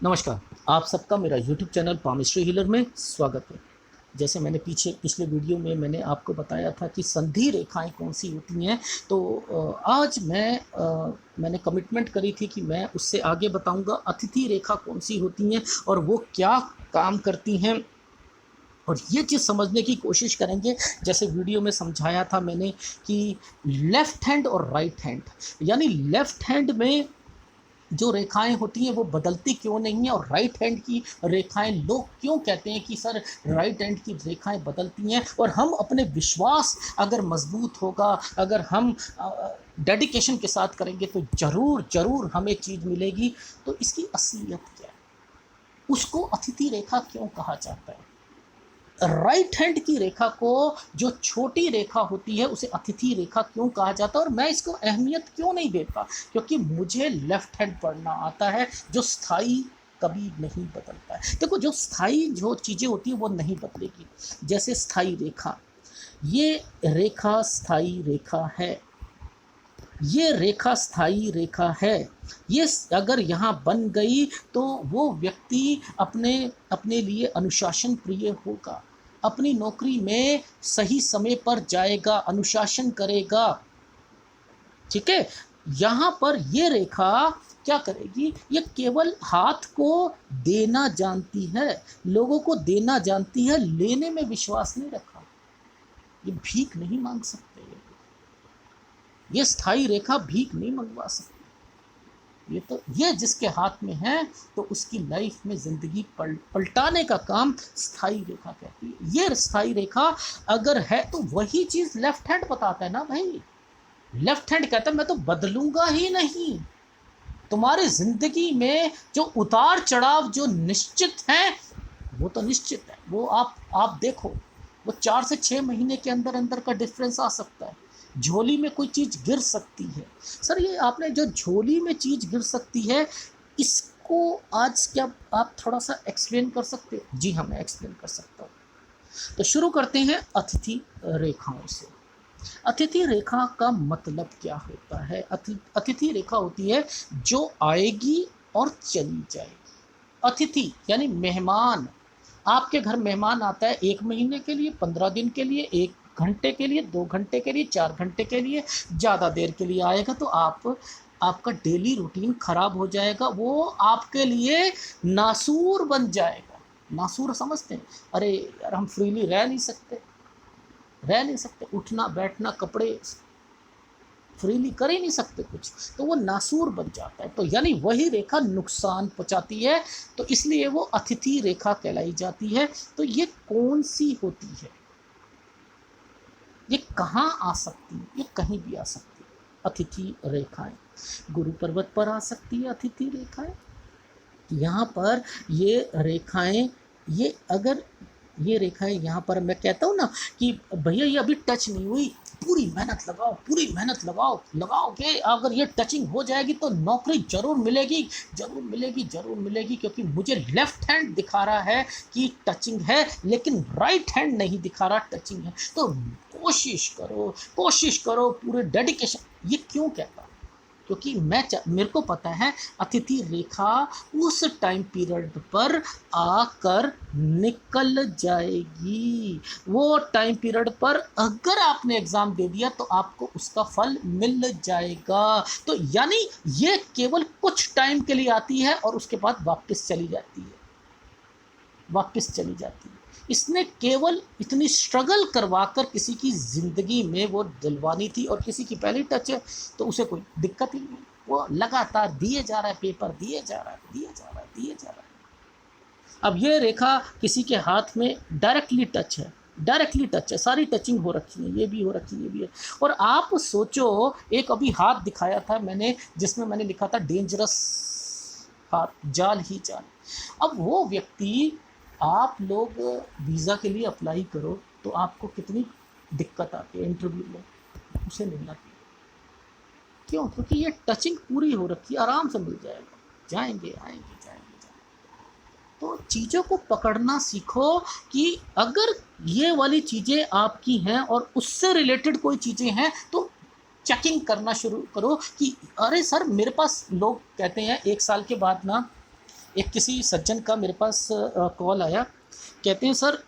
नमस्कार। आप सबका मेरा यूट्यूब चैनल पामिस्ट्री हीलर में स्वागत है। जैसे मैंने पिछले वीडियो में मैंने आपको बताया था कि संधि रेखाएं कौन सी होती हैं, तो आज मैंने कमिटमेंट करी थी कि मैं उससे आगे बताऊंगा अतिथि रेखा कौन सी होती हैं और वो क्या काम करती हैं, और ये चीज़ समझने की कोशिश करेंगे। जैसे वीडियो में समझाया था मैंने कि लेफ़्ट हैंड और राइट हैंड, यानी लेफ़्ट हैंड में जो रेखाएं होती हैं वो बदलती क्यों नहीं हैं, और राइट हैंड की रेखाएं लोग क्यों कहते हैं कि सर राइट हैंड की रेखाएं बदलती हैं। और हम अपने विश्वास अगर मजबूत होगा, अगर हम डेडिकेशन के साथ करेंगे तो ज़रूर ज़रूर हमें चीज़ मिलेगी। तो इसकी असलियत क्या है, उसको अतिथि रेखा क्यों कहा जाता है? राइट हैंड की रेखा को, जो छोटी रेखा होती है, उसे अतिथि रेखा क्यों कहा जाता है, और मैं इसको अहमियत क्यों नहीं देता? क्योंकि मुझे लेफ्ट हैंड पढ़ना आता है, जो स्थाई कभी नहीं बदलता है। देखो, जो स्थाई जो चीज़ें होती हैं वो नहीं बदलेगी। जैसे स्थाई रेखा, ये रेखा स्थाई रेखा है, ये रेखा स्थाई रेखा है। ये अगर यहाँ बन गई तो वो व्यक्ति अपने अपने लिए अनुशासन प्रिय होगा, अपनी नौकरी में सही समय पर जाएगा, अनुशासन करेगा। ठीक है, यहाँ पर ये रेखा क्या करेगी? ये केवल हाथ को देना जानती है, लोगों को देना जानती है, लेने में विश्वास नहीं रखा। ये भीख नहीं मांग सकते, ये स्थाई रेखा भीख नहीं मंगवा सकती। ये जिसके हाथ में है तो उसकी लाइफ में ज़िंदगी पलटाने का काम स्थाई रेखा कहती है। ये स्थाई रेखा अगर है तो वही चीज़ लेफ्ट हैंड बताता है ना भाई। लेफ्ट हैंड कहता है मैं तो बदलूंगा ही नहीं। तुम्हारी ज़िंदगी में जो उतार चढ़ाव जो निश्चित हैं वो तो निश्चित है, वो आप देखो, वो 4 से 6 महीने के अंदर अंदर का डिफरेंस आ सकता है। झोली में कोई चीज़ गिर सकती है। सर, ये आपने जो झोली में चीज़ गिर सकती है, इसको आज क्या आप थोड़ा सा एक्सप्लेन कर सकते हो? जी हाँ, मैं एक्सप्लेन कर सकता हूँ। तो शुरू करते हैं अतिथि रेखाओं से। अतिथि रेखा का मतलब क्या होता है? अतिथि रेखा होती है जो आएगी और चली जाएगी। अतिथि यानी मेहमान। आपके घर मेहमान आता है 1 महीने के लिए, 15 दिन के लिए, 1 घंटे के लिए, 2 घंटे के लिए, 4 घंटे के लिए, ज़्यादा देर के लिए आएगा तो आपका डेली रूटीन खराब हो जाएगा। वो आपके लिए नासूर बन जाएगा। नासूर समझते हैं? अरे यार, हम फ्रीली रह नहीं सकते, उठना बैठना, कपड़े फ्रीली कर ही नहीं सकते कुछ, तो वो नासूर बन जाता है। तो यानी वही रेखा नुकसान पहुंचाती है, तो इसलिए वो अतिथि रेखा कहलाई जाती है। तो ये कौन सी होती है? ये कहाँ आ सकती है? ये कहीं भी आ सकती है। अतिथि रेखाएं गुरु पर्वत पर आ सकती है। अतिथि रेखाएं यहाँ पर, ये रेखाएं, ये अगर ये रेखाएं यहाँ पर मैं कहता हूँ ना कि भैया ये अभी टच नहीं हुई, पूरी मेहनत लगाओ, पूरी मेहनत लगाओगे, अगर ये टचिंग हो जाएगी तो नौकरी जरूर मिलेगी, जरूर मिलेगी, जरूर मिलेगी। क्योंकि मुझे लेफ्ट हैंड दिखा रहा है कि टचिंग है, लेकिन राइट हैंड नहीं दिखा रहा टचिंग है। तो कोशिश करो पूरे डेडिकेशन। ये क्यों कहता हूँ? क्योंकि मेरे को पता है अतिथि रेखा उस टाइम पीरियड पर आकर निकल जाएगी। वो टाइम पीरियड पर अगर आपने एग्ज़ाम दे दिया तो आपको उसका फल मिल जाएगा। तो यानी ये केवल कुछ टाइम के लिए आती है और उसके बाद वापस चली जाती है। इसने केवल इतनी स्ट्रगल करवाकर किसी की ज़िंदगी में वो दिलवानी थी, और किसी की पहली टच है तो उसे कोई दिक्कत ही नहीं। वो लगातार दिए जा रहा है, पेपर दिए जा रहा है। अब ये रेखा किसी के हाथ में डायरेक्टली टच है, सारी टचिंग हो रखी है, ये भी हो रखी है, ये भी है। और आप सोचो, एक अभी हाथ दिखाया था मैंने, जिसमें मैंने लिखा था डेंजरस हाथ, जाल ही जाल। अब वो व्यक्ति, आप लोग वीज़ा के लिए अप्लाई करो तो आपको कितनी दिक्कत आती है इंटरव्यू में, उसे नहीं आती। क्यों? क्योंकि ये टचिंग पूरी हो रखी है, आराम से मिल जाएगा, जाएंगे आएंगे। तो चीज़ों को पकड़ना सीखो कि अगर ये वाली चीज़ें आपकी हैं और उससे रिलेटेड कोई चीज़ें हैं तो चेकिंग करना शुरू करो कि अरे सर, मेरे पास लोग कहते हैं 1 साल के बाद ना एक किसी सज्जन का मेरे पास कॉल आया, कहते हैं सर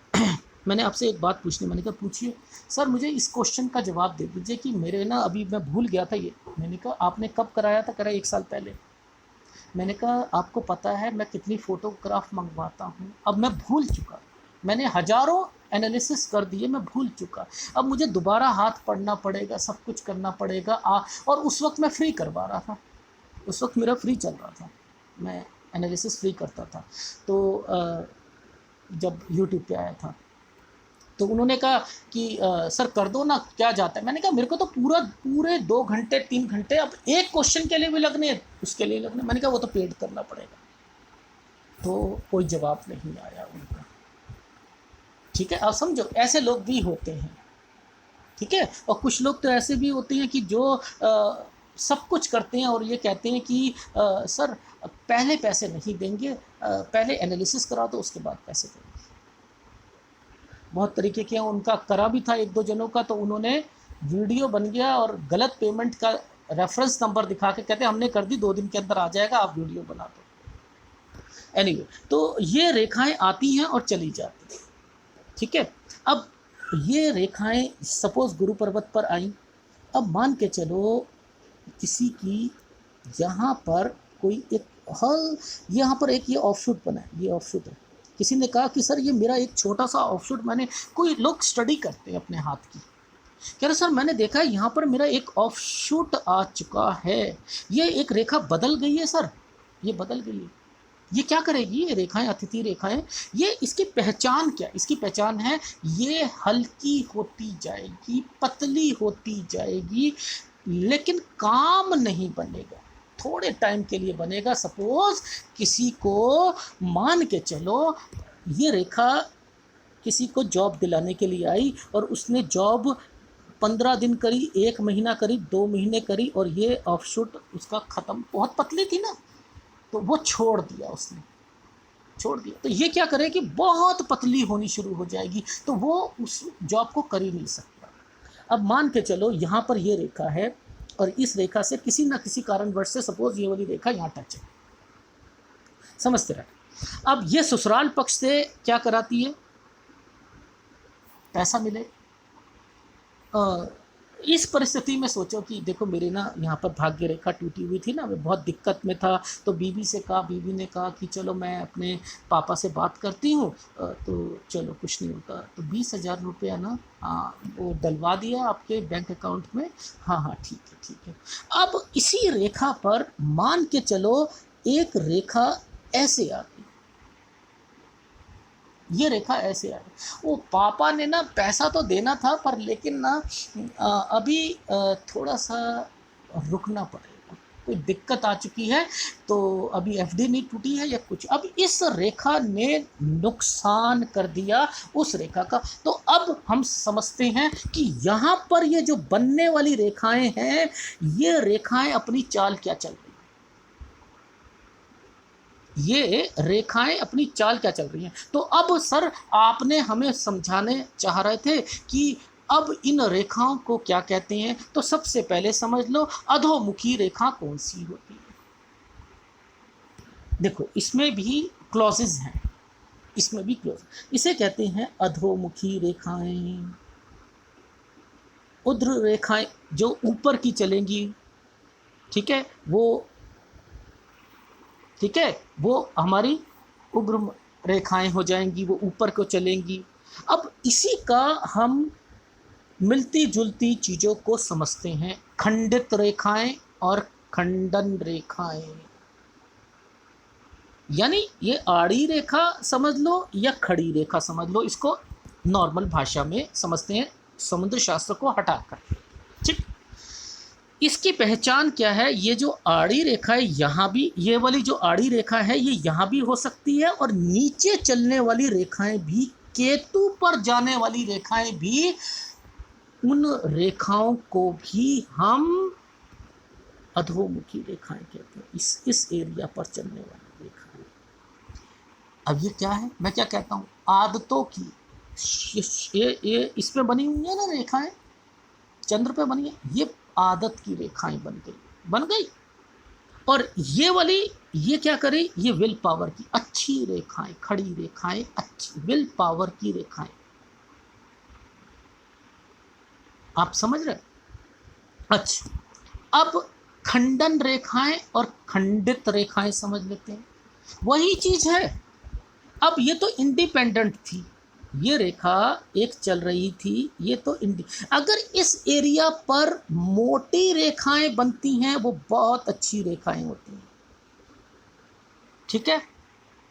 मैंने आपसे एक बात पूछनी, मैंने कहा पूछिए। सर मुझे इस क्वेश्चन का जवाब दे दीजिए कि मेरे ना अभी मैं भूल गया था ये। मैंने कहा आपने कब कराया था? करा 1 साल पहले। मैंने कहा आपको पता है मैं कितनी फ़ोटोग्राफ मंगवाता हूँ? अब मैं भूल चुका, मैंने हज़ारों एनालिसिस कर दिए, मैं भूल चुका। अब मुझे दोबारा हाथ पढ़ना पड़ेगा, सब कुछ करना पड़ेगा। और उस वक्त मैं फ्री करवा रहा था, उस वक्त मेरा फ्री चल रहा था, मैं एनालिसिस फ्री करता था। तो जब यूट्यूब पे आया था तो उन्होंने कहा कि सर कर दो ना, क्या जाता है। मैंने कहा मेरे को तो पूरे 2 घंटे 3 घंटे अब एक क्वेश्चन के लिए भी लगने, उसके लिए लगने। मैंने कहा वो तो पेड करना पड़ेगा। तो कोई जवाब नहीं आया उनका। ठीक है, आप समझो ऐसे लोग भी होते हैं। ठीक है, और कुछ लोग तो ऐसे भी होते हैं कि जो सब कुछ करते हैं और ये कहते हैं कि सर पहले पैसे नहीं देंगे, पहले एनालिसिस करा दो उसके बाद पैसे देंगे। बहुत तरीके के हैं, उनका करा भी था 1-2 जनों का, तो उन्होंने वीडियो बन गया और गलत पेमेंट का रेफरेंस नंबर दिखा के कहते हमने कर दी, 2 दिन के अंदर आ जाएगा, आप वीडियो बना दो। एनीवे, तो ये रेखाएं आती हैं और चली जाती हैं। ठीक है, अब ये रेखाएं सपोज गुरु पर्वत पर आई। अब मान के चलो किसी की यहाँ पर कोई एक हल, यहाँ पर एक ये ऑफशूट बना है, ये ऑफशूट है। किसी ने कहा कि सर ये मेरा एक छोटा सा ऑफशूट, मैंने, कोई लोग स्टडी करते हैं अपने हाथ की, कह रहे सर मैंने देखा है यहाँ पर मेरा एक ऑफशूट आ चुका है, ये एक रेखा बदल गई है सर, ये बदल गई है। ये क्या करेगी ये रेखाएं, अतिथि रेखाएं, ये इसकी पहचान क्या? इसकी पहचान है ये हल्की होती जाएगी, पतली होती जाएगी, लेकिन काम नहीं बनेगा, थोड़े टाइम के लिए बनेगा। सपोज किसी को मान के चलो ये रेखा किसी को जॉब दिलाने के लिए आई और उसने जॉब 15 दिन करी, 1 महीना करी, 2 महीने करी और ये ऑफशूट उसका ख़त्म, बहुत पतली थी ना, तो वो छोड़ दिया, उसने छोड़ दिया। तो ये क्या करे कि बहुत पतली होनी शुरू हो जाएगी, तो वो उस जॉब को कर ही नहीं सकता। अब मान के चलो यहाँ पर ये रेखा है और इस रेखा से किसी ना किसी कारणवश से सपोज ये वाली रेखा यहाँ टच है, समझते रहे। अब ये ससुराल पक्ष से क्या कराती है? पैसा मिले। इस परिस्थिति में सोचो कि देखो मेरे ना यहाँ पर भाग्य रेखा टूटी हुई थी ना, मैं बहुत दिक्कत में था, तो बीवी से कहा, बीवी ने कहा कि चलो मैं अपने पापा से बात करती हूँ, तो चलो कुछ नहीं होता, तो 20,000 रुपया ना वो डलवा दिया आपके बैंक अकाउंट में। हाँ हाँ ठीक है ठीक है। अब इसी रेखा पर मान के चलो एक रेखा ऐसे आती, ये रेखा ऐसे आई, वो पापा ने ना पैसा तो देना था पर लेकिन ना अभी थोड़ा सा रुकना पड़ेगा, कोई दिक्कत आ चुकी है, तो अभी एफडी नहीं टूटी है या कुछ। अब इस रेखा ने नुकसान कर दिया उस रेखा का। तो अब हम समझते हैं कि यहाँ पर ये जो बनने वाली रेखाएं हैं, ये रेखाएं अपनी चाल क्या चल रही, ये रेखाएं अपनी चाल क्या चल रही हैं। तो अब सर आपने हमें समझाने चाह रहे थे कि अब इन रेखाओं को क्या कहते हैं, तो सबसे पहले समझ लो अधोमुखी रेखा कौन सी होती है। देखो इसमें भी क्लॉजेज हैं, इसमें भी क्लॉज, इसे कहते हैं अधोमुखी रेखाएं। उर्ध्व रेखाएं जो ऊपर की चलेंगी, ठीक है, वो हमारी उग्र रेखाएं हो जाएंगी, वो ऊपर को चलेंगी। अब इसी का हम मिलती जुलती चीज़ों को समझते हैं, खंडित रेखाएं और खंडन रेखाएं। यानी ये आड़ी रेखा समझ लो या खड़ी रेखा समझ लो, इसको नॉर्मल भाषा में समझते हैं समुद्र शास्त्र को हटाकर। ठीक, इसकी पहचान क्या है? ये जो आड़ी रेखा है यहाँ भी, ये वाली जो आड़ी रेखा है ये यहाँ भी हो सकती है, और नीचे चलने वाली रेखाएं भी, केतु पर जाने वाली रेखाएं भी, उन रेखाओं को भी हम अधोमुखी रेखाएं कहते हैं, इस एरिया पर चलने वाली रेखाएं। अब ये क्या है, मैं क्या कहता हूँ, आदतों की ये इसमें बनी हुई है ना रेखाएं, चंद्र पे बनी है, ये आदत की रेखाएं बन गई। और ये वाली, ये क्या करे, ये विल पावर की अच्छी रेखाएं, खड़ी रेखाएं, अच्छी विल पावर की रेखाएं। आप समझ रहे? अच्छा, अब खंडन रेखाएं और खंडित रेखाएं समझ लेते हैं। वही चीज है। अब ये तो इंडिपेंडेंट थी, ये रेखा एक चल रही थी, ये तो अगर इस एरिया पर मोटी रेखाएं बनती हैं, वो बहुत अच्छी रेखाएं होती हैं। ठीक है,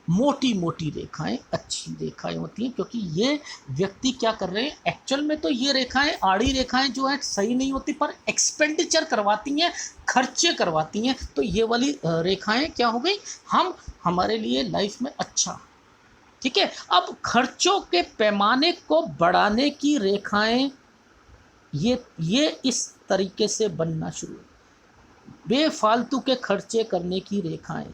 मोटी मोटी रेखाएं अच्छी रेखाएं होती हैं, क्योंकि ये व्यक्ति क्या कर रहे हैं, एक्चुअल में तो ये रेखाएं, आड़ी रेखाएं जो है सही नहीं होती, पर एक्सपेंडिचर करवाती हैं, खर्चे करवाती हैं। तो ये वाली रेखाएं क्या हो गई, हम हमारे लिए लाइफ में अच्छा। ठीक है, अब खर्चों के पैमाने को बढ़ाने की रेखाएं, ये इस तरीके से बनना शुरू, बेफालतू के खर्चे करने की रेखाएं।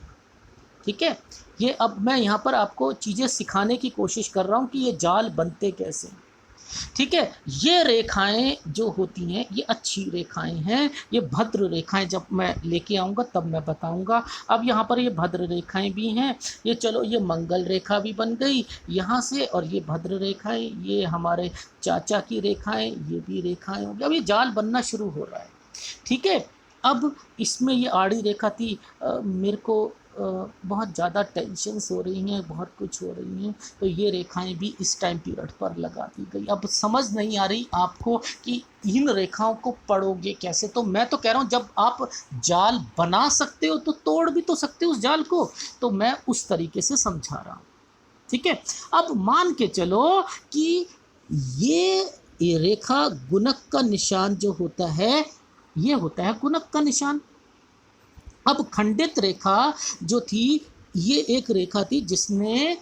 ठीक है, ये अब मैं यहाँ पर आपको चीज़ें सिखाने की कोशिश कर रहा हूँ कि ये जाल बनते कैसे। ठीक है, ये रेखाएं जो होती हैं ये अच्छी रेखाएं हैं, ये भद्र रेखाएं जब मैं लेके आऊँगा तब मैं बताऊँगा। अब यहाँ पर ये भद्र रेखाएं भी हैं, ये चलो ये मंगल रेखा भी बन गई यहाँ से, और ये भद्र रेखाएं, ये हमारे चाचा की रेखाएं, ये भी रेखाएं हो गई। अब ये जाल बनना शुरू हो रहा है। ठीक है, अब इसमें ये आड़ी रेखा थी, मेरे को बहुत ज़्यादा टेंशन्स हो रही हैं, बहुत कुछ हो रही हैं, तो ये रेखाएं भी इस टाइम पीरियड पर लगा दी गई। अब समझ नहीं आ रही आपको कि इन रेखाओं को पढ़ोगे कैसे। तो मैं तो कह रहा हूँ, जब आप जाल बना सकते हो तो तोड़ भी तो सकते हो उस जाल को, तो मैं उस तरीके से समझा रहा हूँ। ठीक है, अब मान के चलो कि ये रेखा गुणक का निशान जो होता है, ये होता है गुणक का निशान। अब खंडित रेखा जो थी, ये एक रेखा थी जिसने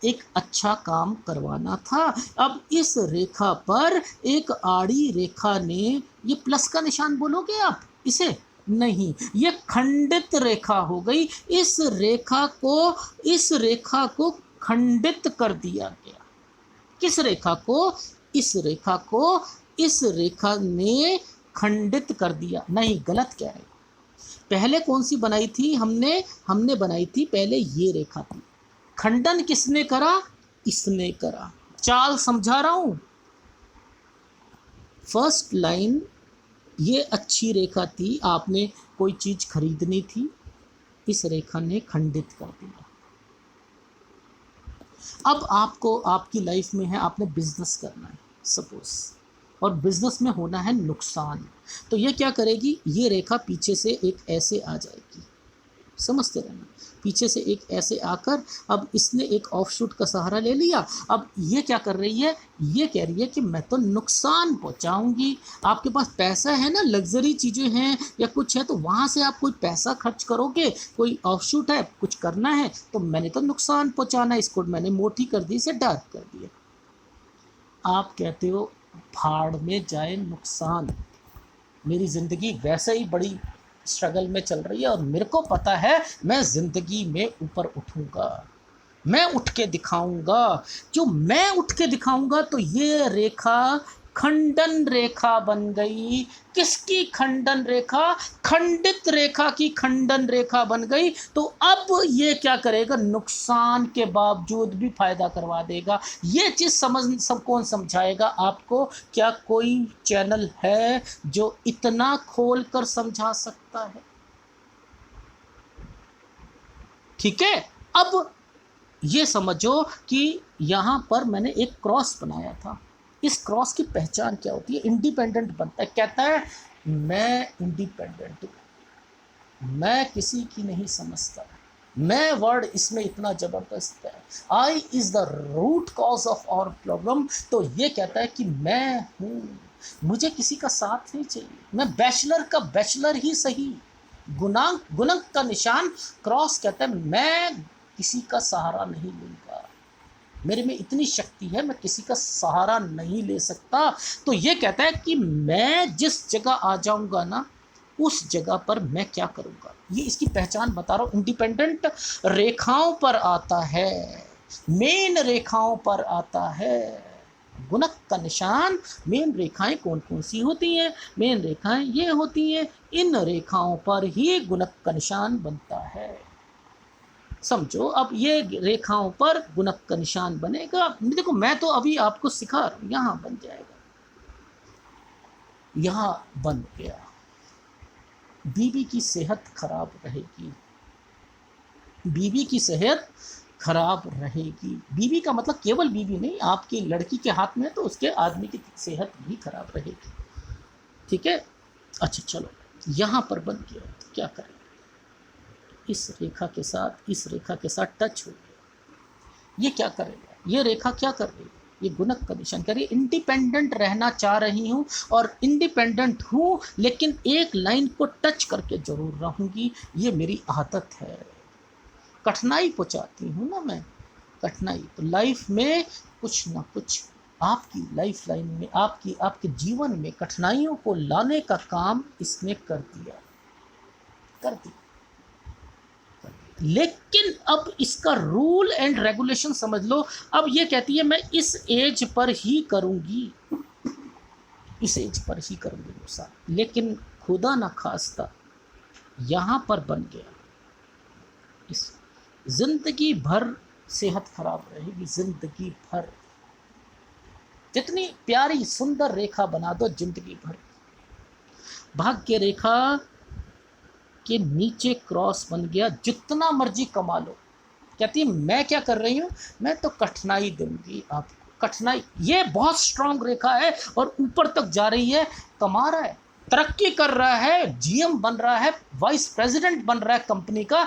एक अच्छा काम करवाना था। अब इस रेखा पर एक आड़ी रेखा ने, ये प्लस का निशान बोलोगे आप इसे, नहीं, ये खंडित रेखा हो गई। इस रेखा को खंडित कर दिया गया। किस रेखा को? इस रेखा ने खंडित कर दिया। नहीं, गलत कह रहे, पहले कौन सी बनाई थी हमने बनाई थी पहले ये रेखा थी। खंडन किसने करा? इसने करा। चाल समझा रहा हूं। फर्स्ट लाइन, ये अच्छी रेखा थी, आपने कोई चीज खरीदनी थी, इस रेखा ने खंडित कर दिया। अब आपको, आपकी लाइफ में है, आपने बिजनेस करना है सपोज, और बिजनेस में होना है नुकसान, तो ये क्या करेगी, ये रेखा पीछे से एक ऐसे आ जाएगी, समझते रहना, पीछे से एक ऐसे आकर, अब इसने एक ऑफशूट का सहारा ले लिया। अब ये क्या कर रही है, ये कह रही है कि मैं तो नुकसान पहुंचाऊंगी। आपके पास पैसा है ना, लग्जरी चीज़ें हैं या कुछ है, तो वहाँ से आप कोई पैसा खर्च करोगे, कोई ऑफशूट है, कुछ करना है, तो मैंने तो नुकसान पहुंचाना, इसको मैंने मोटी कर दी, इसे डार्क कर दिया। आप कहते हो भाड़ में जाए नुकसान, मेरी ज़िंदगी वैसे ही बड़ी स्ट्रगल में चल रही है, और मेरे को पता है मैं ज़िंदगी में ऊपर उठूँगा, मैं उठ के दिखाऊंगा। जो मैं उठ के दिखाऊंगा, तो ये रेखा खंडन रेखा बन गई। किसकी खंडन रेखा? खंडित रेखा की खंडन रेखा बन गई। तो अब ये क्या करेगा, नुकसान के बावजूद भी फायदा करवा देगा। ये चीज़ सब कौन समझाएगा आपको? क्या कोई चैनल है जो इतना खोल कर समझा सकता है? ठीक है, अब ये समझो कि यहाँ पर मैंने एक क्रॉस बनाया था। इस क्रॉस की पहचान क्या होती है? इंडिपेंडेंट बनता है, कहता है मैं इंडिपेंडेंट हूँ, मैं किसी की नहीं समझता, मैं वर्ड इसमें इतना ज़बरदस्त है। I is the root cause of our problem. तो ये कहता है कि मैं हूँ, मुझे किसी का साथ नहीं चाहिए, मैं बैचलर का बैचलर ही सही। गुणक का निशान क्रॉस कहता है मैं किसी का सहारा नहीं लूँगा, मेरे में इतनी शक्ति है, मैं किसी का सहारा नहीं ले सकता। तो ये कहता है कि मैं जिस जगह आ जाऊंगा ना, उस जगह पर मैं क्या करूंगा, ये इसकी पहचान बता रहा हूँ। इंडिपेंडेंट रेखाओं पर आता है, मेन रेखाओं पर आता है, गुणक का निशान, मेन रेखाएं कौन कौन सी होती हैं? मेन रेखाएं ये होती हैं, इन रेखाओं पर ही गुणक का निशान बनता है। समझो, अब ये रेखाओं पर गुणक का निशान बनेगा। देखो मैं तो अभी आपको सिखा रहा हूं, यहां बन जाएगा, यहां बन गया। बीवी की सेहत खराब रहेगी, बीवी की सेहत खराब रहेगी। बीवी का मतलब केवल बीवी नहीं, आपकी लड़की के हाथ में तो उसके आदमी की सेहत भी खराब रहेगी। ठीक है, अच्छा चलो यहां पर बन गया, तो क्या करें? इस रेखा के साथ, इस रेखा के साथ टच हो गया। ये क्या करेगा? ये रेखा क्या कर रही है? ये गुणक का निशान कर रही है। इंडिपेंडेंट रहना चाह रही हूँ और इंडिपेंडेंट हूँ, लेकिन एक लाइन को टच करके जरूर रहूंगी, ये मेरी आदत है। कठिनाई को चाहती हूँ ना मैं, कठिनाई तो लाइफ में कुछ ना कुछ, आपकी लाइफ लाइन में, आपके जीवन में कठिनाइयों को लाने का काम इसने कर दिया, कर दिया। लेकिन अब इसका रूल एंड रेगुलेशन समझ लो। अब ये कहती है मैं इस एज पर ही करूंगी, इस एज पर ही करूंगी वो साथ, लेकिन खुदा ना खास्ता यहां पर बन गया, इस जिंदगी भर सेहत खराब रहेगी, जिंदगी भर। जितनी प्यारी सुंदर रेखा बना दो जिंदगी भर, भाग्य रेखा के नीचे क्रॉस बन गया, जितना मर्जी कमा लो। कहती है मैं क्या कर रही हूँ, मैं तो कठिनाई दूंगी आपको, कठिनाई। ये बहुत स्ट्रांग रेखा है और ऊपर तक जा रही है, कमा रहा है, तरक्की कर रहा है, जीएम बन रहा है, वाइस प्रेसिडेंट बन रहा है कंपनी का,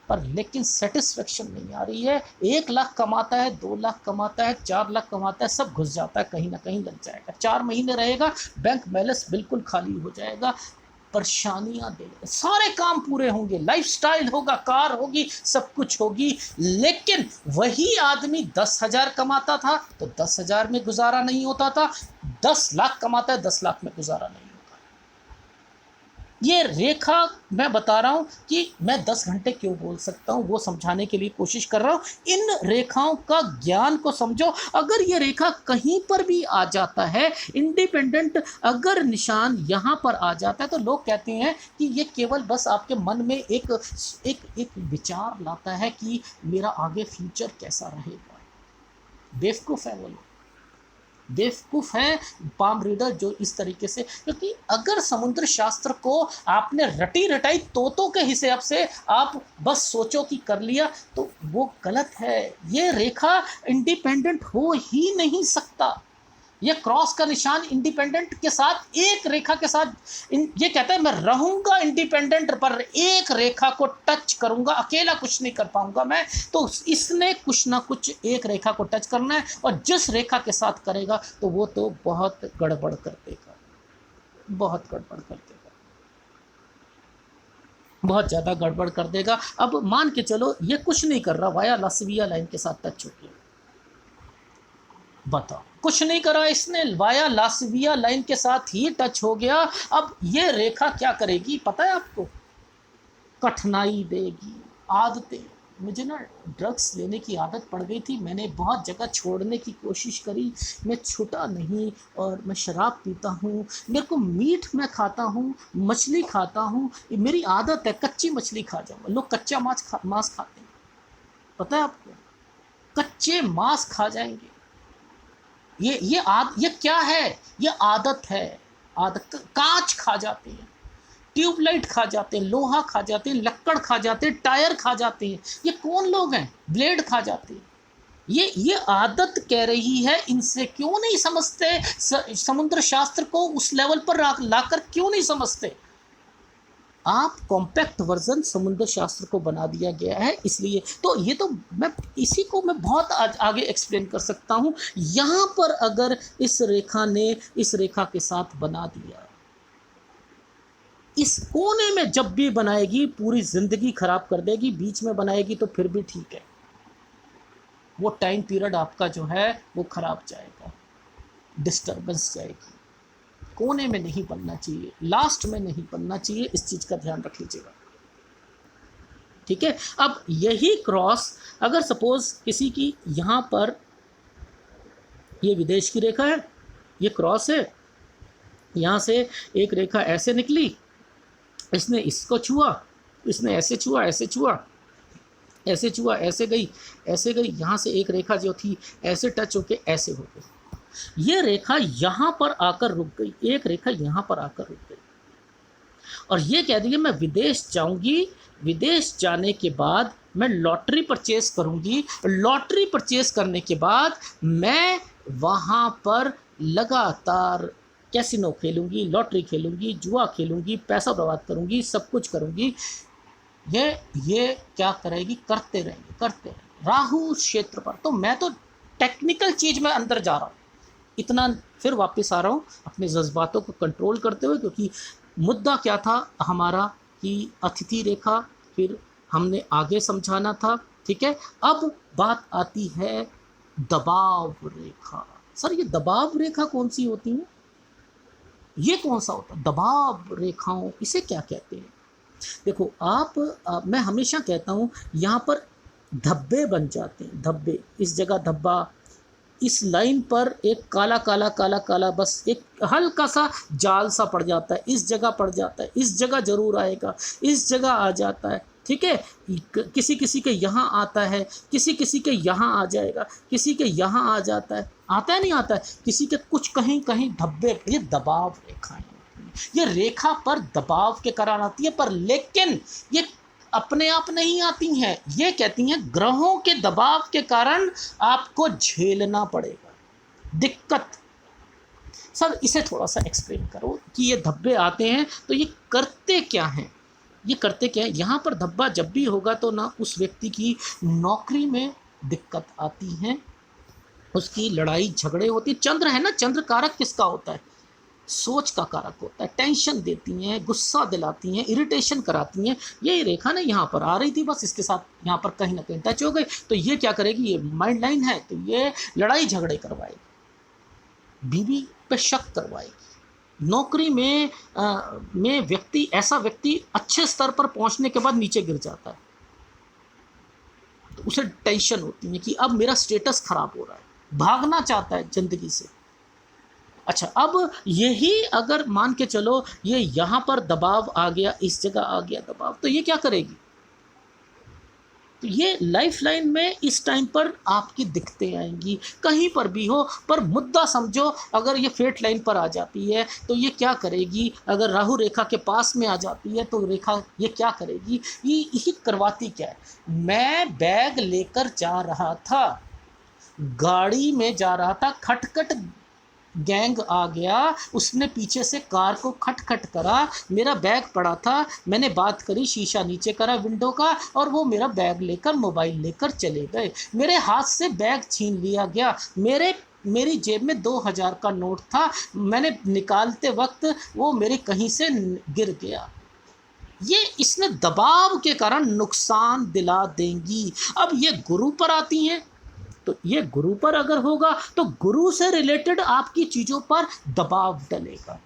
पर लेकिन सेटिस्फेक्शन नहीं आ रही है। 1 लाख कमाता है, 2 लाख कमाता है, 4 लाख कमाता है, सब घुस जाता है, कहीं ना कहीं लग जाएगा। 4 महीने रहेगा, बैंक बैलेंस बिल्कुल खाली हो जाएगा, परेशानियां देगा, सारे काम पूरे होंगे, लाइफस्टाइल होगा, कार होगी, सब कुछ होगी, लेकिन वही आदमी 10,000 कमाता था तो 10,000 में गुजारा नहीं होता था, 10 लाख कमाता है, 10 लाख में गुजारा नहीं होता। ये रेखा मैं बता रहा हूं कि मैं 10 घंटे क्यों बोल सकता हूं, वो समझाने के लिए कोशिश कर रहा हूं। इन रेखाओं का ज्ञान को समझो। अगर ये रेखा कहीं पर भी आ जाता है, इंडिपेंडेंट अगर निशान यहां पर आ जाता है, तो लोग कहते हैं कि ये केवल बस आपके मन में एक विचार लाता है कि मेरा आगे फ्यूचर कैसा रहेगा। बेवकूफ़ है वो लोग, बेवकूफ़ है पाम रीडर जो इस तरीके से, क्योंकि अगर समुद्र शास्त्र को आपने रटी रटाई तोतों के हिसाब से आप बस सोचो कि कर लिया, तो वो गलत है। ये रेखा इंडिपेंडेंट हो ही नहीं सकता। ये क्रॉस का निशान इंडिपेंडेंट के साथ, एक रेखा के साथ, ये कहता है मैं रहूंगा इंडिपेंडेंट पर एक रेखा को टच करूंगा, अकेला कुछ नहीं कर पाऊंगा मैं। तो इसने कुछ ना कुछ एक रेखा को टच करना है, और जिस रेखा के साथ करेगा तो वो तो बहुत गड़बड़ कर देगा, बहुत गड़बड़ कर देगा, बहुत ज़्यादा गड़बड़ कर देगा। अब मान के चलो ये कुछ नहीं कर रहा, वाया लासविया लाइन के साथ टच हो गया, बताओ, कुछ नहीं करा इसने, वाया लासविया लाइन के साथ ही टच हो गया। अब ये रेखा क्या करेगी पता है आपको? कठिनाई देगी, आदतें। मुझे ना ड्रग्स लेने की आदत पड़ गई थी, मैंने बहुत जगह छोड़ने की कोशिश करी, मैं छूटा नहीं, और मैं शराब पीता हूँ, मेरे को मीट मैं खाता हूँ, मछली खाता हूँ, मेरी आदत है, कच्ची मछली खा जाऊँगा। लोग कच्चा मांस खाते हैं, पता है आपको, कच्चे मांस खा जाएंगे। ये क्या है? ये आदत है, आदत। कांच खा जाते हैं, ट्यूबलाइट खा जाते हैं, लोहा खा जाते हैं, लक्कड़ खा जाते हैं, टायर खा जाते हैं। ये कौन लोग हैं? ब्लेड खा जाते हैं। ये आदत कह रही है, इनसे क्यों नहीं समझते? समुद्र शास्त्र को उस लेवल पर लाकर क्यों नहीं समझते आप? कॉम्पैक्ट वर्जन समुद्र शास्त्र को बना दिया गया है, इसलिए तो ये तो मैं इसी को मैं बहुत आगे एक्सप्लेन कर सकता हूँ। यहाँ पर अगर इस रेखा ने इस रेखा के साथ बना दिया, इस कोने में जब भी बनाएगी पूरी जिंदगी खराब कर देगी, बीच में बनाएगी तो फिर भी ठीक है, वो टाइम पीरियड आपका जो है वो खराब जाएगा, डिस्टर्बेंस जाएगी। कोने में नहीं बनना चाहिए, लास्ट में नहीं बनना चाहिए, इस चीज़ का ध्यान रख लीजिएगा, ठीक है। अब यही क्रॉस अगर सपोज किसी की यहाँ पर ये विदेश की रेखा है, ये क्रॉस है, यहाँ से एक रेखा ऐसे निकली, इसने इसको छुआ, इसने ऐसे छुआ, ऐसे छुआ, ऐसे छुआ, ऐसे गई, ऐसे गई, यहाँ से एक रेखा जो थी ऐसे टच होके ऐसे हो गई, ये रेखा यहाँ पर आकर रुक गई, एक रेखा यहाँ पर आकर रुक गई, और ये कह रही है मैं विदेश जाऊंगी, विदेश जाने के बाद मैं लॉटरी परचेस करूंगी, लॉटरी परचेस करने के बाद मैं वहाँ पर लगातार कैसीनो खेलूंगी, लॉटरी खेलूंगी, जुआ खेलूंगी, पैसा बर्बाद करूंगी, सब कुछ करूंगी। ये क्या करेगी, करते रहेंगे, करते रहेंगे राहु क्षेत्र पर। तो मैं तो टेक्निकल चीज़ में अंदर जा रहा हूँ, इतना फिर वापस आ रहा हूँ अपने जज्बातों को कंट्रोल करते हुए, क्योंकि मुद्दा क्या था हमारा कि अतिथि रेखा, फिर हमने आगे समझाना था, ठीक है। अब बात आती है दबाव रेखा। सर ये दबाव रेखा कौन सी होती है, ये कौन सा होता है दबाव रेखाओं, इसे क्या कहते हैं? देखो मैं हमेशा कहता हूँ यहाँ पर धब्बे बन जाते हैं, धब्बे, इस जगह धब्बा, इस लाइन पर एक काला काला काला काला, बस एक हल्का सा जाल सा पड़ जाता है, इस जगह पड़ जाता है, इस जगह जरूर आएगा, इस जगह आ जाता है, ठीक है। किसी किसी के यहाँ आता है, किसी किसी के यहाँ आ जाएगा, किसी के यहाँ आ जाता है, आता है नहीं आता है, किसी के कुछ कहीं कहीं धब्बे, ये दबाव रेखाएं, ये रेखा पर दबाव के कारण आती है, पर लेकिन ये अपने आप नहीं आती हैं, ये कहती हैं ग्रहों के दबाव के कारण आपको झेलना पड़ेगा दिक्कत। सर इसे थोड़ा सा एक्सप्लेन करो कि ये धब्बे आते हैं तो ये करते क्या हैं, ये करते क्या है? यहाँ पर धब्बा जब भी होगा तो ना उस व्यक्ति की नौकरी में दिक्कत आती है, उसकी लड़ाई झगड़े होती है। चंद्र है ना, चंद्र कारक किसका होता है, सोच का कारक होता है, टेंशन देती हैं, गुस्सा दिलाती हैं, इरिटेशन कराती हैं। ये रेखा ना यहाँ पर आ रही थी, बस इसके साथ यहाँ पर कहीं ना कहीं टच हो गई, तो ये क्या करेगी, ये माइंड लाइन है, तो ये लड़ाई झगड़े करवाएगी, बीवी पे शक करवाएगी, नौकरी में व्यक्ति, ऐसा व्यक्ति अच्छे स्तर पर पहुँचने के बाद नीचे गिर जाता है, तो उसे टेंशन होती है कि अब मेरा स्टेटस खराब हो रहा है, भागना चाहता है ज़िंदगी से। अच्छा, अब यही अगर मान के चलो ये यहाँ पर दबाव आ गया, इस जगह आ गया दबाव, तो ये क्या करेगी, तो ये लाइफ लाइन में इस टाइम पर आपकी दिक्कतें आएंगी, कहीं पर भी हो, पर मुद्दा समझो। अगर ये फेट लाइन पर आ जाती है तो ये क्या करेगी, अगर राहु रेखा के पास में आ जाती है तो रेखा ये क्या करेगी, ये करवाती क्या है। मैं बैग लेकर जा रहा था, गाड़ी में जा रहा था, खटखट गैंग आ गया, उसने पीछे से कार को खटखट करा, मेरा बैग पड़ा था, मैंने बात करी, शीशा नीचे करा विंडो का, और वो मेरा बैग लेकर, मोबाइल लेकर चले गए, मेरे हाथ से बैग छीन लिया गया, मेरी जेब में 2000 का नोट था, मैंने निकालते वक्त वो मेरे कहीं से गिर गया। ये इसने दबाव के कारण नुकसान दिला देंगी। अब ये गुरु पर आती हैं, तो ये गुरु पर अगर होगा तो गुरु से रिलेटेड आपकी चीज़ों पर दबाव डलेगा,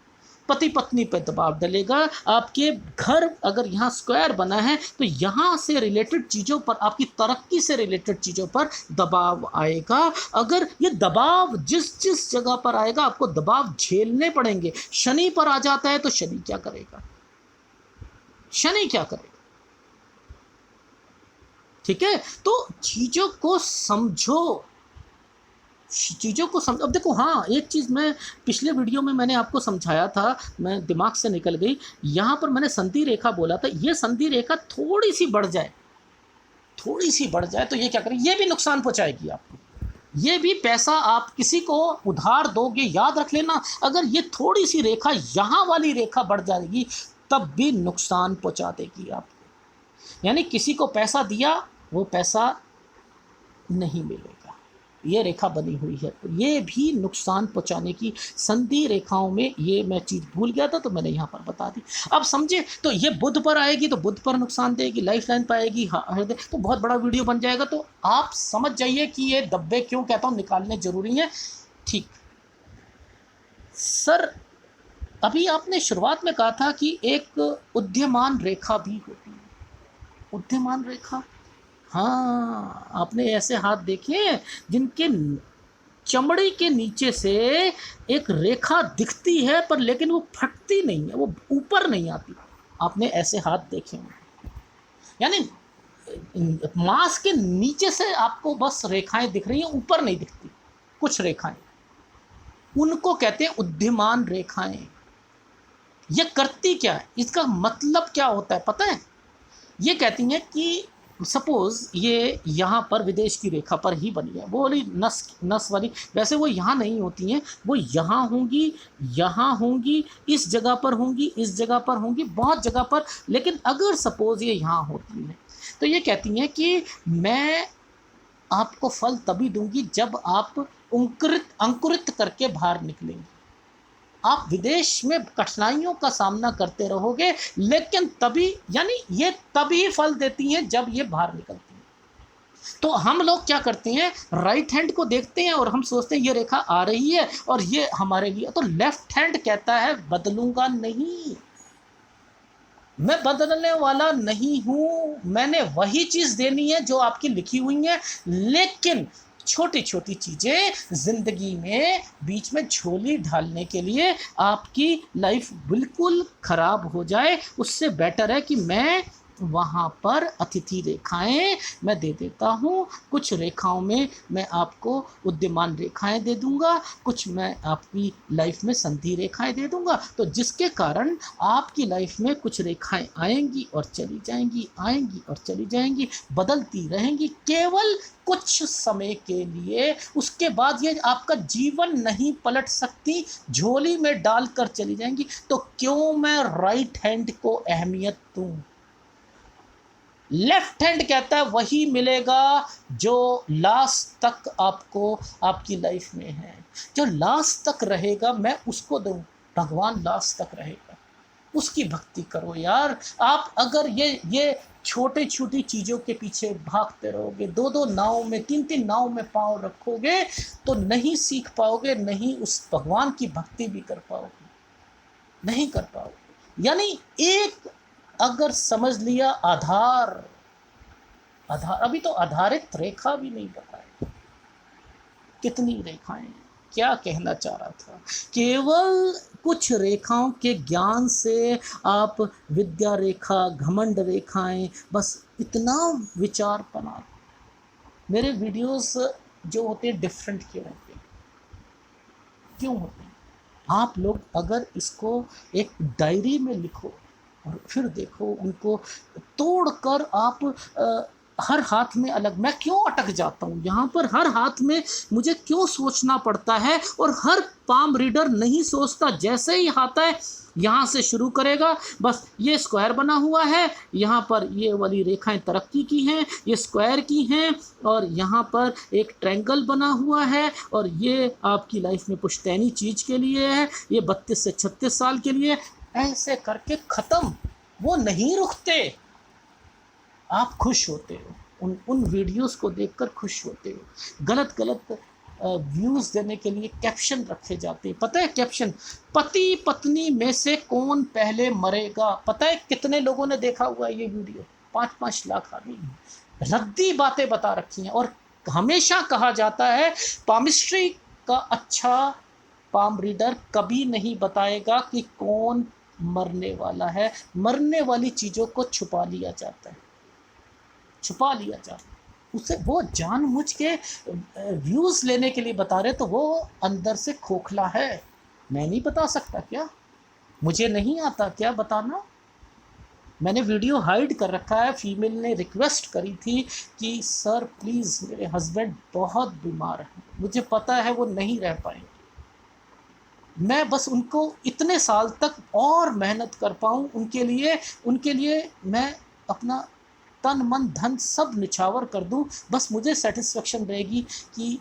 पति पत्नी पर दबाव डलेगा, आपके घर अगर यहाँ स्क्वायर बना है तो यहाँ से रिलेटेड चीज़ों पर, आपकी तरक्की से रिलेटेड चीज़ों पर दबाव आएगा। अगर ये दबाव जिस जिस जगह पर आएगा आपको दबाव झेलने पड़ेंगे। शनि पर आ जाता है तो शनि क्या करेगा, शनि क्या करेगा, ठीक है। तो चीज़ों को समझो, चीज़ों को समझो। अब देखो, हाँ एक चीज़ मैं पिछले वीडियो में मैंने आपको समझाया था, मैं दिमाग से निकल गई, यहाँ पर मैंने संधि रेखा बोला था, ये संधि रेखा थोड़ी सी बढ़ जाए, थोड़ी सी बढ़ जाए तो ये क्या करेगी, ये भी नुकसान पहुँचाएगी आपको, ये भी पैसा आप किसी को उधार दोगे, याद रख लेना, अगर ये थोड़ी सी रेखा, यहाँ वाली रेखा बढ़ जाएगी तब भी नुकसान पहुँचा देगी आपको। यानी किसी को पैसा दिया, वो पैसा नहीं मिलेगा, ये रेखा बनी हुई है, तो ये भी नुकसान पहुंचाने की संधि रेखाओं में, ये मैं चीज़ भूल गया था तो मैंने यहाँ पर बता दी। अब समझे, तो ये बुध पर आएगी तो बुध पर नुकसान देगी, लाइफ लाइन पर आएगी हृदय, तो बहुत बड़ा वीडियो बन जाएगा। तो आप समझ जाइए कि ये दब्बे क्यों कहता हूँ निकालने जरूरी हैं। ठीक सर, अभी आपने शुरुआत में कहा था कि एक उद्यमान रेखा भी होती है, उद्यमान रेखा, हाँ आपने ऐसे हाथ देखे जिनके चमड़ी के नीचे से एक रेखा दिखती है, पर लेकिन वो फटती नहीं है, वो ऊपर नहीं आती। आपने ऐसे हाथ देखे होंगे, यानी मांस के नीचे से आपको बस रेखाएं दिख रही हैं, ऊपर नहीं दिखती कुछ रेखाएं। उनको कहते हैं उद्यमान रेखाएं। ये करती क्या है, इसका मतलब क्या होता है पता है? ये कहती हैं कि सपोज ये यहाँ पर विदेश की रेखा पर ही बनी है, वो वाली नस वाली, वैसे वो यहाँ नहीं होती हैं, वो यहाँ होंगी, यहाँ होंगी, इस जगह पर होंगी, इस जगह पर होंगी, बहुत जगह पर। लेकिन अगर सपोज ये यहाँ होती हैं तो ये कहती हैं कि मैं आपको फल तभी दूंगी जब आप अंकुरित करके बाहर निकलेंगे। आप विदेश में कठिनाइयों का सामना करते रहोगे, लेकिन तभी, यानी ये तभी फल देती हैं जब ये बाहर निकलती हैं। तो हम लोग क्या करते हैं, राइट हैंड को देखते हैं और हम सोचते हैं ये रेखा आ रही है और ये हमारे लिए, तो लेफ्ट हैंड कहता है बदलूंगा नहीं, मैं बदलने वाला नहीं हूं, मैंने वही चीज देनी है जो आपकी लिखी हुई है। लेकिन छोटी छोटी चीजें जिंदगी में बीच में झोली ढालने के लिए आपकी लाइफ बिल्कुल खराब हो जाए, उससे बेटर है कि मैं वहाँ पर अतिथि रेखाएं मैं दे देता हूँ। कुछ रेखाओं में मैं आपको उद्यमान रेखाएं दे दूंगा, कुछ मैं आपकी लाइफ में संधि रेखाएं दे दूंगा, तो जिसके कारण आपकी लाइफ में कुछ रेखाएं आएंगी और चली जाएंगी, आएंगी और चली जाएंगी, बदलती रहेंगी केवल कुछ समय के लिए। उसके बाद ये आपका जीवन नहीं पलट सकती, झोली में डालकर चली जाएंगी। तो क्यों मैं राइट हैंड को अहमियत दूं? लेफ्ट हैंड कहता है वही मिलेगा जो लास्ट तक आपको आपकी लाइफ में है, जो लास्ट तक रहेगा मैं उसको दूं। भगवान लास्ट तक रहेगा, उसकी भक्ति करो यार। आप अगर ये छोटे छोटी चीज़ों के पीछे भागते रहोगे, दो दो नाव में, तीन तीन नाव में पाँव रखोगे, तो नहीं सीख पाओगे, नहीं उस भगवान की भक्ति भी कर पाओगे, नहीं कर पाओगे। यानी एक अगर समझ लिया आधार, अभी तो आधारित रेखा भी नहीं बताई, कितनी रेखाएं, क्या कहना चाह रहा था? केवल कुछ रेखाओं के ज्ञान से आप विद्या रेखा, घमंड रेखाएं, बस इतना विचार बना। मेरे वीडियोस जो होते हैं डिफरेंट क्यों होते हैं? क्यों होते हैं? आप लोग अगर इसको एक डायरी में लिखो और फिर देखो, उनको तोड़कर आप हर हाथ में अलग, मैं क्यों अटक जाता हूँ यहाँ पर, हर हाथ में मुझे क्यों सोचना पड़ता है, और हर पाम रीडर नहीं सोचता। जैसे ही आता है यहाँ से शुरू करेगा, बस ये स्क्वायर बना हुआ है, यहाँ पर ये वाली रेखाएं तरक्की की हैं, ये स्क्वायर की हैं, और यहाँ पर एक ट्रायंगल बना हुआ है, और ये आपकी लाइफ में पुश्तैनी चीज़ के लिए है, ये 32 से 36 साल के लिए, ऐसे करके ख़त्म। वो नहीं रुकते। आप खुश होते हो, उन वीडियोस को देखकर खुश होते हो। गलत गलत व्यूज़ देने के लिए कैप्शन रखे जाते हैं। पता है कैप्शन, पति पत्नी में से कौन पहले मरेगा? पता है कितने लोगों ने देखा हुआ है ये वीडियो? 5-5 लाख आदमी। रद्दी बातें बता रखी हैं। और हमेशा कहा जाता है पामिस्ट्री का अच्छा पाम रीडर कभी नहीं बताएगा कि कौन मरने वाला है। मरने वाली चीज़ों को छुपा लिया जाता है, छुपा लिया जाता है। उसे वो जानबूझ के व्यूज़ लेने के लिए बता रहे, तो वो अंदर से खोखला है। मैं नहीं बता सकता क्या? मुझे नहीं आता क्या बताना? मैंने वीडियो हाइड कर रखा है। फीमेल ने रिक्वेस्ट करी थी कि सर प्लीज़, मेरे हस्बैंड बहुत बीमार हैं, मुझे पता है वो नहीं रह पाएंगे, मैं बस उनको इतने साल तक और मेहनत कर पाऊँ उनके लिए मैं अपना तन मन धन सब निछावर कर दूं, बस मुझे सेटिस्फेक्शन रहेगी कि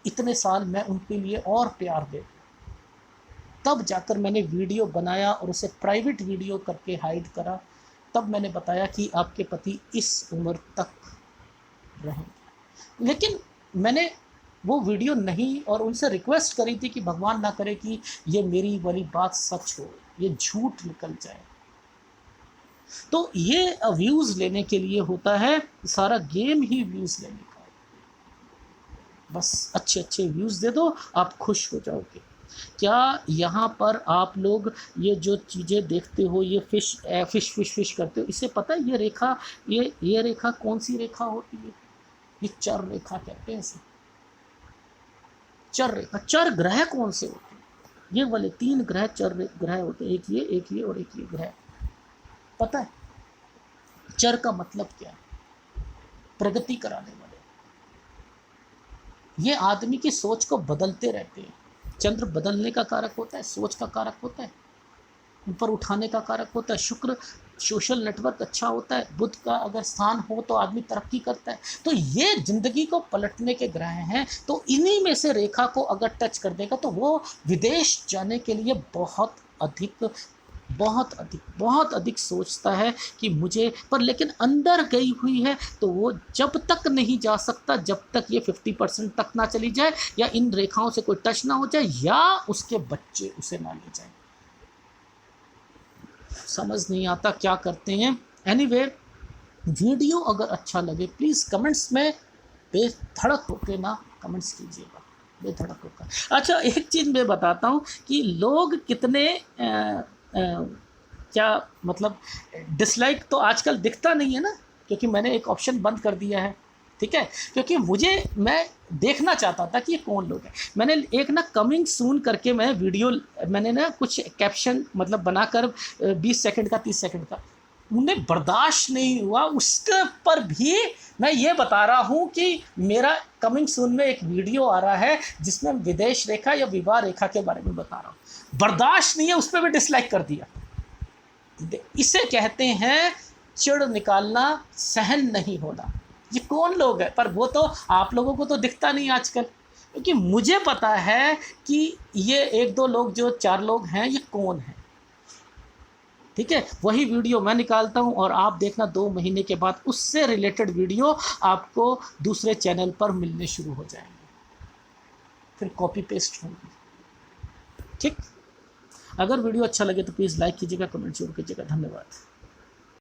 इतने साल मैं उनके लिए और प्यार दे। तब जाकर मैंने वीडियो बनाया और उसे प्राइवेट वीडियो करके हाइड करा। तब मैंने बताया कि आपके पति इस उम्र तक रहेंगे। लेकिन मैंने वो वीडियो नहीं, और उनसे रिक्वेस्ट करी थी कि भगवान ना करे कि ये मेरी वाली बात सच हो, ये झूठ निकल जाए। तो ये व्यूज़ लेने के लिए होता है, सारा गेम ही व्यूज़ लेने का। बस अच्छे अच्छे व्यूज़ दे दो, आप खुश हो जाओगे। क्या यहाँ पर आप लोग ये जो चीज़ें देखते हो, ये फिश फिश फिश करते हो, इसे पता है ये रेखा, ये रेखा कौन सी रेखा होती है? ये चर रेखा कहते हैं इसे। चर रेखा, चर ग्रह कौन से होते हैं? ये वाले 3 ग्रह चर ग्रह होते हैं, एक ये और एक ये ग्रह। पता है चर का मतलब क्या है? प्रगति कराने वाले। ये आदमी की सोच को बदलते रहते हैं। चंद्र बदलने का कारक होता है, सोच का कारक होता है, ऊपर उठाने का कारक होता है। शुक्र सोशल नेटवर्क अच्छा होता है। बुध का अगर स्थान हो तो आदमी तरक्की करता है। तो ये जिंदगी को पलटने के ग्रह हैं। तो इन्हीं में से रेखा को अगर टच कर देगा तो वो विदेश जाने के लिए बहुत अधिक सोचता है कि मुझे, पर लेकिन अंदर गई हुई है तो वो जब तक नहीं जा सकता जब तक ये 50% तक ना चली जाए, या इन रेखाओं से कोई टच ना हो जाए, या उसके बच्चे उसे ना ले जाए। समझ नहीं आता क्या करते हैं। एनीवे, वीडियो अगर अच्छा लगे प्लीज़ कमेंट्स में बेधड़क होकर ना कमेंट्स कीजिएगा, बेधड़क होकर। अच्छा, एक चीज़ मैं बताता हूँ कि लोग कितने क्या मतलब डिसलाइक तो आजकल दिखता नहीं है ना, क्योंकि मैंने एक ऑप्शन बंद कर दिया है, ठीक है, क्योंकि मैं देखना चाहता था कि ये कौन लोग हैं। मैंने एक ना कमिंग सून करके मैं वीडियो, मैंने ना कुछ कैप्शन मतलब बनाकर 20 सेकंड का 30 सेकंड का, उन्हें बर्दाश्त नहीं हुआ। उसके पर भी मैं ये बता रहा हूँ कि मेरा कमिंग सून में एक वीडियो आ रहा है जिसमें विदेश रेखा या विवाह रेखा के बारे में बता रहा हूँ। बर्दाश्त नहीं है, उस पर भी डिसलाइक कर दिया। इसे कहते हैं चिढ़ निकालना, सहन नहीं होना। ये कौन लोग हैं? पर वो तो आप लोगों को तो दिखता नहीं आजकल, क्योंकि मुझे पता है कि ये 1-2 लोग, जो 4 लोग हैं, ये कौन हैं। ठीक है, वही वीडियो मैं निकालता हूँ और आप देखना 2 महीने के बाद उससे रिलेटेड वीडियो आपको दूसरे चैनल पर मिलने शुरू हो जाएंगे, फिर कॉपी पेस्ट होंगी। ठीक, अगर वीडियो अच्छा लगे तो प्लीज़ लाइक कीजिएगा, कमेंट जरूर कीजिएगा। धन्यवाद।